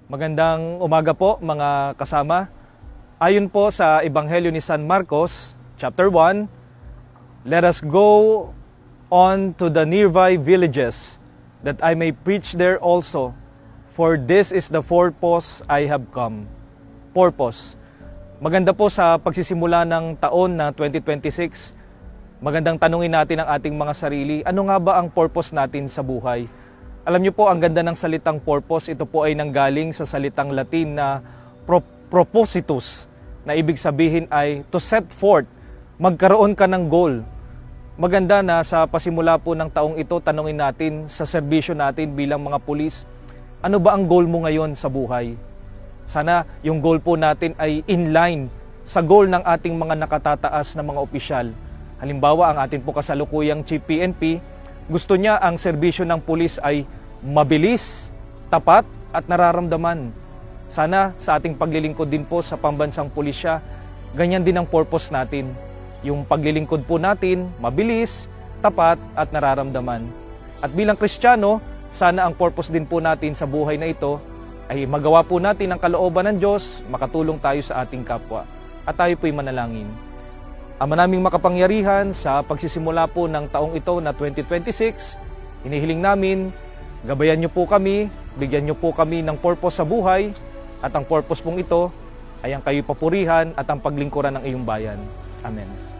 Magandang umaga po mga kasama. Ayon po sa Ebanghelyo ni San Marcos, chapter 1, let us go on to the nearby villages, that I may preach there also, for this is the purpose I have come. Purpose. Maganda po sa pagsisimula ng taon na 2026, magandang tanungin natin ang ating mga sarili, ano nga ba ang purpose natin sa buhay? Alam niyo po, ang ganda ng salitang purpose, ito po ay nanggaling sa salitang Latin na propositus, na ibig sabihin ay to set forth, magkaroon ka ng goal. Maganda na sa pasimula po ng taong ito, tanungin natin sa serbisyo natin bilang mga pulis, ano ba ang goal mo ngayon sa buhay? Sana yung goal po natin ay in line sa goal ng ating mga nakatataas na mga opisyal. Halimbawa, ang atin po kasalukuyang Chief PNP, gusto niya ang serbisyo ng pulis ay mabilis, tapat at nararamdaman. Sana sa ating paglilingkod din po sa pambansang pulisya, ganyan din ang purpose natin. Yung paglilingkod po natin, mabilis, tapat at nararamdaman. At bilang Kristiyano, sana ang purpose din po natin sa buhay na ito ay magawa po natin ang kalooban ng Diyos, makatulong tayo sa ating kapwa. At tayo po'y manalangin. Ama naming makapangyarihan, sa pagsisimula po ng taong ito na 2026, hinihiling namin, gabayan niyo po kami, bigyan niyo po kami ng purpose sa buhay, at ang purpose pong ito ay ang kayo papurihan at ang paglingkuran ng iyong bayan. Amen.